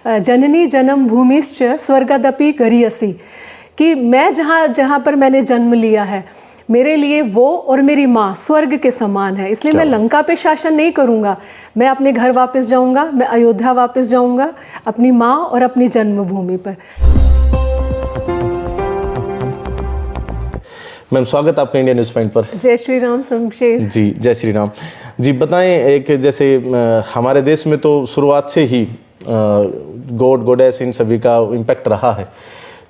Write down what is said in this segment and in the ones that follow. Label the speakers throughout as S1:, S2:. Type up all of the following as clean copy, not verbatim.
S1: जननी जन्म भूमिश्च स्वर्गदपि गरीयसी, कि मैं जहाँ पर मैंने जन्म लिया है मेरे लिए वो और मेरी माँ स्वर्ग के समान है, इसलिए मैं लंका पे शासन नहीं करूँगा, मैं अपने घर वापस जाऊँगा, मैं अयोध्या वापस जाऊँगा अपनी माँ और अपनी जन्मभूमि पर।
S2: मैम स्वागत आपका इंडिया न्यूज़ पॉइंट पर।
S1: जय श्री राम शमशेर
S2: जी, जय श्री राम जी। बताएं, एक जैसे हमारे देश में तो शुरुआत से ही गॉड गॉडेस इन सभी का इम्पैक्ट रहा है,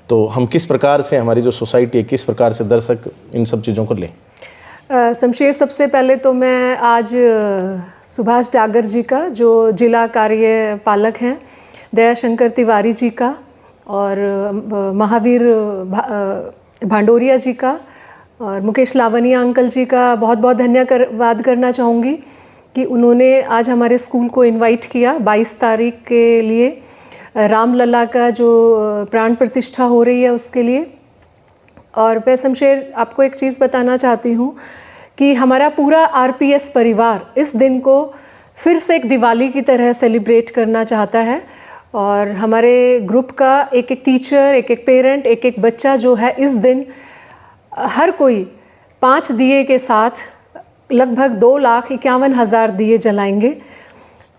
S2: तो हम किस प्रकार से, हमारी जो सोसाइटी है किस प्रकार से दर्शक इन सब चीज़ों को लें?
S1: शमशेर, सबसे पहले तो मैं आज सुभाष डागर जी का, जो जिला कार्यपालक हैं, दयाशंकर तिवारी जी का और महावीर भांडोरिया जी का और मुकेश लावनिया अंकल जी का बहुत बहुत धन्यवाद करना चाहूँगी कि उन्होंने आज हमारे स्कूल को इनवाइट किया 22 तारीख के लिए, रामलला का जो प्राण प्रतिष्ठा हो रही है उसके लिए। और मैं शमशेर आपको एक चीज़ बताना चाहती हूँ कि हमारा पूरा आरपीएस परिवार इस दिन को फिर से एक दिवाली की तरह सेलिब्रेट करना चाहता है, और हमारे ग्रुप का एक एक टीचर, एक एक पेरेंट, एक एक बच्चा जो है इस दिन हर कोई 5 दिए के साथ लगभग 2,51,000 दिए जलाएंगे।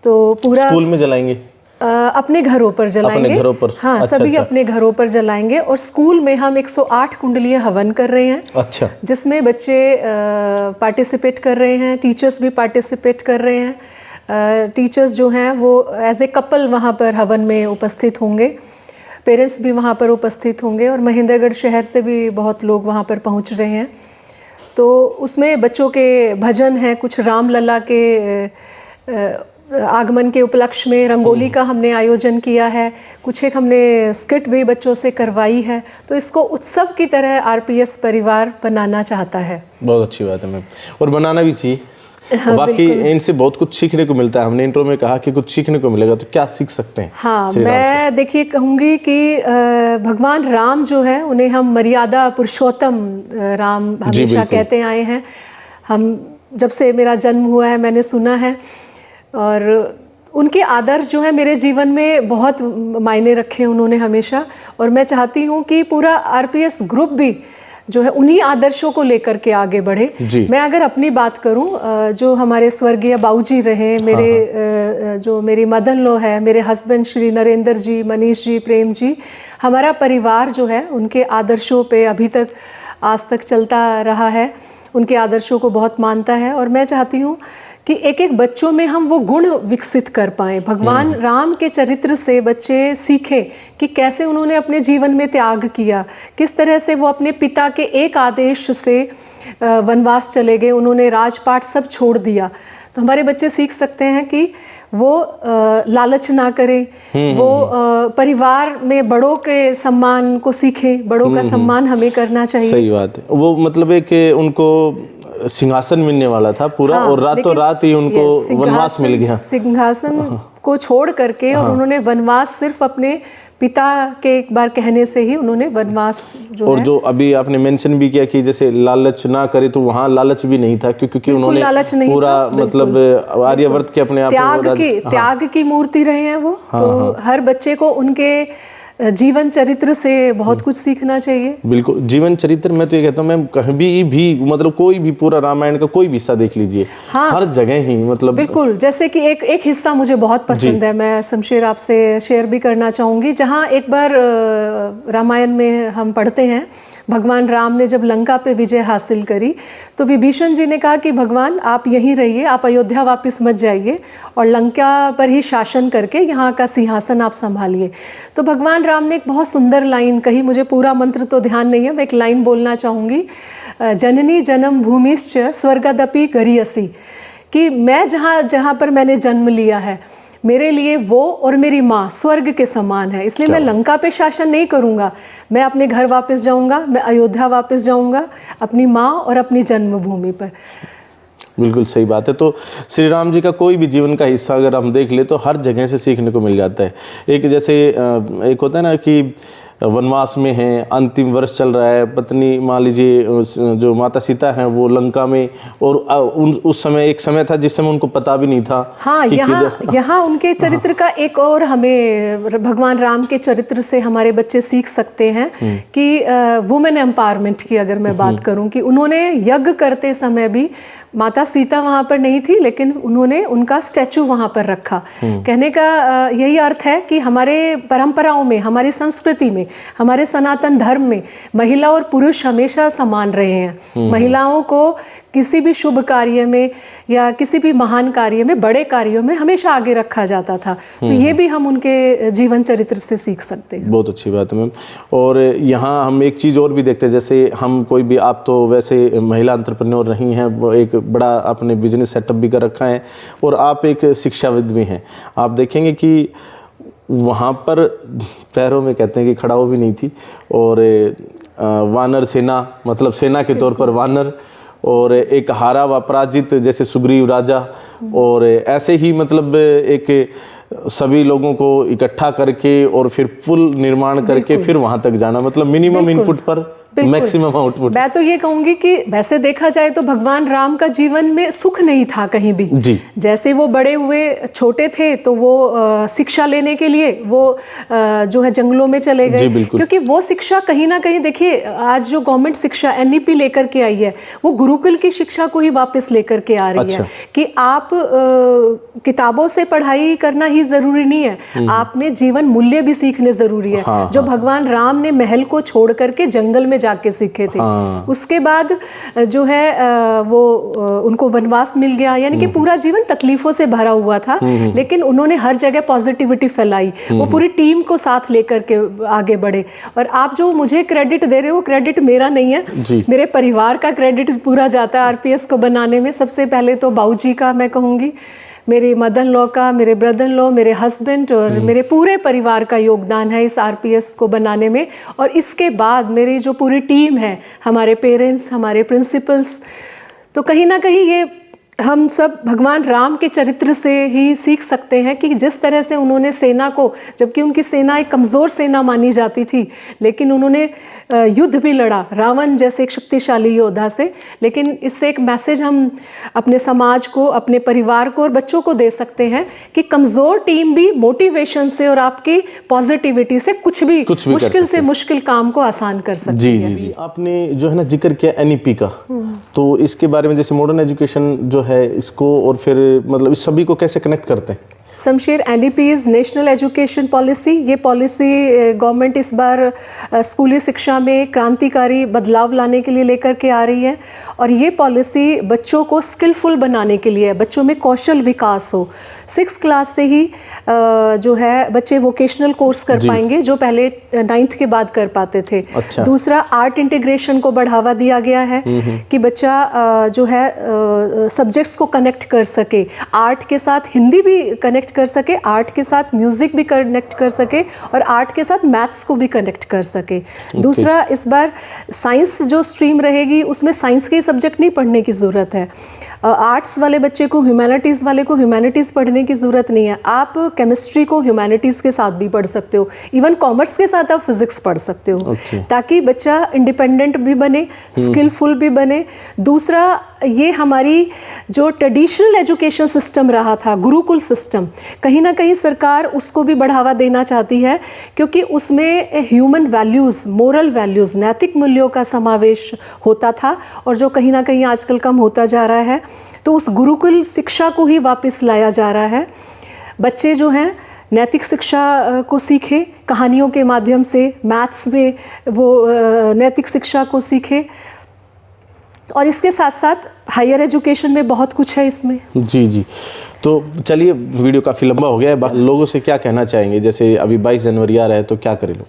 S1: तो पूरा
S2: स्कूल में जलाएंगे?
S1: अपने घरों पर जलाएंगे।
S2: अपने घरों पर?
S1: हाँ,
S2: अच्छा,
S1: सभी
S2: अच्छा।
S1: अपने घरों पर जलाएंगे। और स्कूल में हम 108 कुंडलीय हवन कर रहे हैं।
S2: अच्छा।
S1: जिसमें बच्चे पार्टिसिपेट कर रहे हैं, टीचर्स भी पार्टिसिपेट कर रहे हैं। टीचर्स जो हैं वो एज ए कपल वहाँ पर हवन में उपस्थित होंगे, पेरेंट्स भी वहाँ पर उपस्थित होंगे, और महेंद्रगढ़ शहर से भी बहुत लोग वहाँ पर पहुँच रहे हैं। तो उसमें बच्चों के भजन हैं, कुछ रामलला के आगमन के उपलक्ष्य में रंगोली का हमने आयोजन किया है, कुछ एक हमने स्किट भी बच्चों से करवाई है। तो इसको उत्सव की तरह आरपीएस परिवार बनाना चाहता है। बहुत
S2: अच्छी बात है मैम, और बनाना भी चाहिए।
S1: हाँ,
S2: बाकी इनसे बहुत कुछ सीखने को मिलता है। हमने इंट्रो में कहा कि कुछ सीखने को मिलेगा, तो क्या सीख सकते हैं?
S1: हाँ, मैं देखिए कहूँगी कि भगवान राम जो है उन्हें हम मर्यादा पुरुषोत्तम राम हमेशा कहते आए हैं। हम जब से मेरा जन्म हुआ है मैंने सुना है, और उनके आदर्श जो है मेरे जीवन में बहुत मायने रखे उन्होंने हमेशा। और मैं चाहती हूँ कि पूरा आरपीएस ग्रुप भी जो है उन्हीं आदर्शों को लेकर के आगे बढ़े। मैं अगर अपनी बात करूं, जो हमारे स्वर्गीय बाबूजी रहे, मेरे जो मेरी मदन लो है, मेरे हस्बैंड श्री नरेंद्र जी, मनीष जी, प्रेम जी, हमारा परिवार जो है उनके आदर्शों पे अभी तक आज तक चलता रहा है, उनके आदर्शों को बहुत मानता है। और मैं चाहती हूँ कि एक एक बच्चों में हम वो गुण विकसित कर पाएँ। भगवान राम के चरित्र से बच्चे सीखें कि कैसे उन्होंने अपने जीवन में त्याग किया, किस तरह से वो अपने पिता के एक आदेश से वनवास चले गए, उन्होंने राजपाट सब छोड़ दिया। तो हमारे बच्चे सीख सकते हैं कि वो लालच ना करें, वो परिवार में बड़ों के सम्मान को सीखें, बड़ों का सम्मान हमें करना चाहिए।
S2: सही बात है। वो मतलब एक उनको सिंहासन मिलने वाला था पूरा, और रातों रात ही उनको वनवास मिल गया।
S1: सिंहासन को छोड़ करके और उन्होंने वनवास सिर्फ अपने पिता के एक बार कहने से ही उन्होंने वनवास जो
S2: और जो अभी आपने मेंशन भी किया कि जैसे लालच ना करे, तो वहाँ लालच भी नहीं था, क्योंकि उन्होंने पूरा मतलब आर्यवर्त के अपने आप
S1: त्याग की मूर्ति रहे हैं वो। तो हर बच्चे को उनके जीवन चरित्र से बहुत कुछ सीखना चाहिए।
S2: बिल्कुल, जीवन चरित्र में तो ये कहता हूँ मैम, कहीं भी मतलब कोई भी पूरा रामायण का कोई भी हिस्सा देख लीजिए, हर जगह ही मतलब
S1: बिल्कुल। जैसे कि एक हिस्सा मुझे बहुत पसंद है, मैं शमशेर आपसे शेयर भी करना चाहूँगी। जहाँ एक बार रामायण में हम पढ़ते हैं, भगवान राम ने जब लंका पे विजय हासिल करी तो विभीषण जी ने कहा कि भगवान आप यहीं रहिए, आप अयोध्या वापस मत जाइए, और लंका पर ही शासन करके यहाँ का सिंहासन आप संभालिए। तो भगवान राम ने एक बहुत सुंदर लाइन कही, मुझे पूरा मंत्र तो ध्यान नहीं है, मैं एक लाइन बोलना चाहूँगी, जननी जन्म भूमिश्च स्वर्गदपि गरीयसी, कि मैं जहाँ पर मैंने जन्म लिया है मेरे लिए वो और मेरी माँ स्वर्ग के समान है, इसलिए मैं लंका पे शासन नहीं करूँगा, मैं अपने घर वापस जाऊँगा, मैं अयोध्या वापस जाऊँगा अपनी माँ और अपनी जन्मभूमि पर।
S2: बिल्कुल सही बात है। तो श्री राम जी का कोई भी जीवन का हिस्सा अगर हम देख ले तो हर जगह से सीखने को मिल जाता है। एक जैसे एक होता है ना कि वनवास में हैं, अंतिम वर्ष चल रहा है, पत्नी मान लीजिए जो माता सीता हैं वो लंका में, और उस समय एक समय था जिस समय उनको पता भी नहीं था।
S1: हाँ, यहाँ उनके चरित्र का एक और हमें भगवान राम के चरित्र से हमारे बच्चे सीख सकते हैं कि वुमेन एम्पावरमेंट की अगर मैं बात करूं, कि उन्होंने यज्ञ करते समय भी माता सीता वहाँ पर नहीं थी, लेकिन उन्होंने उनका स्टैचू वहाँ पर रखा। कहने का यही अर्थ है कि हमारे परंपराओं में, हमारी संस्कृति में, हमारे सनातन धर्म में महिला और पुरुष हमेशा समान रहे हैं। महिलाओं को किसी भी शुभ कार्य में या किसी भी महान कार्य में, बड़े कार्यों में हमेशा आगे रखा जाता था। तो ये भी हम उनके जीवन चरित्र से सीख सकते हैं।
S2: बहुत अच्छी बात है मैम। और यहाँ हम एक चीज़ और भी देखते हैं, जैसे हम कोई भी, आप तो वैसे महिला एंटरप्रेन्योर रही हैं, एक बड़ा आपने बिजनेस सेटअप भी कर रखा है, और आप एक शिक्षाविद भी हैं। आप देखेंगे कि वहाँ पर पैरों में कहते हैं कि खड़ाऊ भी नहीं थी, और वानर सेना, मतलब सेना के तौर पर वानर, और एक हारा व पराजित जैसे सुग्रीव राजा, और ऐसे ही मतलब एक सभी लोगों को इकट्ठा करके और फिर पुल निर्माण करके फिर वहां तक जाना, मतलब मिनिमम इनपुट पर मैक्सिमम आउटपुट।
S1: मैं तो ये कहूंगी कि वैसे देखा जाए तो भगवान राम का जीवन में सुख नहीं था कहीं भी
S2: जी।
S1: जैसे वो बड़े हुए, छोटे थे तो वो शिक्षा लेने के लिए वो जो है जंगलों में चले गए, क्योंकि वो शिक्षा कहीं ना कहीं, देखिए आज जो गवर्नमेंट शिक्षा एनईपी लेकर के आई है, वो गुरुकुल की शिक्षा को ही वापस लेकर के आ रही है कि आप किताबों से पढ़ाई करना ही जरूरी नहीं है, आप में जीवन मूल्य भी सीखने जरूरी है। जो भगवान राम ने महल को छोड़ करके जंगल में जाके सीखे थे। उसके बाद जो है वो उनको वनवास मिल गया, यानी कि पूरा जीवन तकलीफों से भरा हुआ था, लेकिन उन्होंने हर जगह पॉजिटिविटी फैलाई, वो पूरी टीम को साथ लेकर के आगे बढ़े। और आप जो मुझे क्रेडिट दे रहे हो, क्रेडिट मेरा नहीं है, मेरे परिवार का क्रेडिट पूरा जाता है आरपीएस को बनाने में। सबसे पहले तो बाबूजी का मैं कहूँगी, मेरे मदर लॉ का, मेरे ब्रदर लॉ, मेरे हस्बैंड और मेरे पूरे परिवार का योगदान है इस आरपीएस को बनाने में। और इसके बाद मेरी जो पूरी टीम है, हमारे पेरेंट्स, हमारे प्रिंसिपल्स, तो कहीं ना कहीं ये हम सब भगवान राम के चरित्र से ही सीख सकते हैं कि जिस तरह से उन्होंने सेना को, जबकि उनकी सेना एक कमज़ोर सेना मानी जाती थी, लेकिन उन्होंने युद्ध भी लड़ा रावण जैसे एक शक्तिशाली योद्धा से। लेकिन इससे एक मैसेज हम अपने समाज को, अपने परिवार को और बच्चों को दे सकते हैं कि कमज़ोर टीम भी मोटिवेशन से और आपकी पॉजिटिविटी से कुछ भी मुश्किल से मुश्किल काम को आसान कर सकती है।
S2: जी। आपने जो है ना जिक्र किया एनईपी का, तो इसके बारे में, जैसे मॉडर्न एजुकेशन जो है इसको, और फिर मतलब इस सभी को कैसे कनेक्ट करते हैं?
S1: Shamsher, NEP is national education policy. ये पॉलिसी गवर्नमेंट इस बार स्कूली शिक्षा में क्रांतिकारी बदलाव लाने के लिए लेकर के आ रही है। और ये पॉलिसी बच्चों को स्किलफुल बनाने के लिए, बच्चों में कौशल विकास हो। 6th क्लास से ही जो है बच्चे वोकेशनल कोर्स कर पाएंगे, जो पहले 9th के बाद कर पाते थे। दूसरा, आर्ट इंटीग्रेशन को बढ़ावा दिया गया है कि बच्चा जो है सब्जेक्ट्स को कनेक्ट कर सके, आर्ट के साथ हिंदी भी कनेक्ट कर सके, आर्ट के साथ म्यूजिक भी कनेक्ट कर सके, और आर्ट के साथ मैथ्स को भी कनेक्ट कर सके। दूसरा, इस बार साइंस जो स्ट्रीम रहेगी उसमें साइंस के सब्जेक्ट नहीं पढ़ने की ज़रूरत है। आर्ट्स वाले बच्चे को, ह्यूमैनिटीज़ वाले को ह्यूमैनिटीज़ पढ़ने की ज़रूरत नहीं है। आप केमिस्ट्री को ह्यूमैनिटीज़ के साथ भी पढ़ सकते हो, इवन कॉमर्स के साथ आप फिजिक्स पढ़ सकते हो, ताकि बच्चा इंडिपेंडेंट भी बने, स्किलफुल भी बने। दूसरा, ये हमारी जो ट्रेडिशनल एजुकेशन सिस्टम रहा था, गुरुकुल सिस्टम, कहीं ना कहीं सरकार उसको भी बढ़ावा देना चाहती है, क्योंकि उसमें ह्यूमन वैल्यूज़, मोरल वैल्यूज़, नैतिक मूल्यों का समावेश होता था, और जो कहीं ना कहीं आजकल कम होता जा रहा है। तो उस गुरुकुल शिक्षा को ही वापस लाया जा रहा है। बच्चे जो हैं नैतिक शिक्षा को सीखे, कहानियों के माध्यम से, मैथ्स में वो नैतिक शिक्षा को सीखे, और इसके साथ साथ हायर एजुकेशन में बहुत कुछ है इसमें। जी।
S2: तो चलिए, वीडियो काफ़ी लंबा हो गया है, लोगों से क्या कहना चाहेंगे? जैसे अभी 22 जनवरी आ रहा है, तो क्या करें लोग,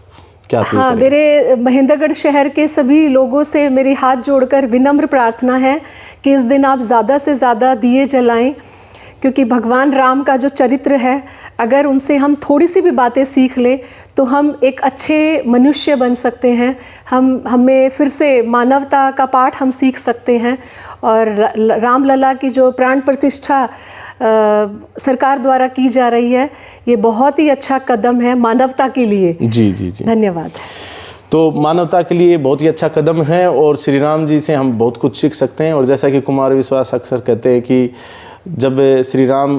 S2: क्या?
S1: हाँ, मेरे महेंद्रगढ़ शहर के सभी लोगों से मेरी हाथ जोड़कर विनम्र प्रार्थना है कि इस दिन आप ज़्यादा से ज़्यादा दिए जलाएं, क्योंकि भगवान राम का जो चरित्र है, अगर उनसे हम थोड़ी सी भी बातें सीख लें तो हम एक अच्छे मनुष्य बन सकते हैं। हमें फिर से मानवता का पाठ हम सीख सकते हैं। और रामलला की जो प्राण प्रतिष्ठा सरकार द्वारा की जा रही है, ये बहुत ही अच्छा कदम है मानवता के लिए।
S2: जी जी जी,
S1: धन्यवाद।
S2: तो मानवता के लिए बहुत ही अच्छा कदम है और श्री राम जी से हम बहुत कुछ सीख सकते हैं। और जैसा कि कुमार विश्वास अक्सर कहते हैं कि जब श्री राम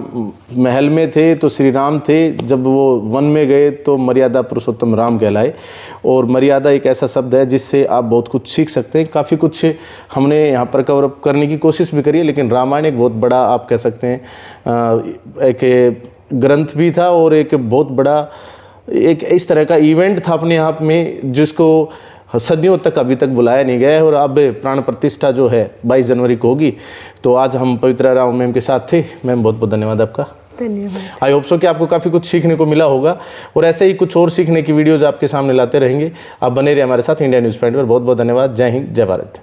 S2: महल में थे तो श्री राम थे, जब वो वन में गए तो मर्यादा पुरुषोत्तम राम कहलाए। और मर्यादा एक ऐसा शब्द है जिससे आप बहुत कुछ सीख सकते हैं। काफ़ी कुछ हमने यहाँ पर कवर अप करने की कोशिश भी करी है, लेकिन रामायण एक बहुत बड़ा, आप कह सकते हैं, एक ग्रंथ भी था और एक बहुत बड़ा एक इस तरह का इवेंट था अपने आप में, जिसको सदियों तक अभी तक बुलाया नहीं गया है। और अब प्राण प्रतिष्ठा जो है 22 जनवरी को होगी। तो आज हम पवित्रा राव मैम के साथ थे। मैम बहुत बहुत धन्यवाद आपका।
S1: धन्यवाद।
S2: आई होप सो कि आपको काफ़ी कुछ सीखने को मिला होगा और ऐसे ही कुछ और सीखने की वीडियोज़ आपके सामने लाते रहेंगे। आप बने रहिए हमारे साथ इंडिया न्यूज़ पॉइंट पर। बहुत बहुत धन्यवाद। जय हिंद, जय भारत।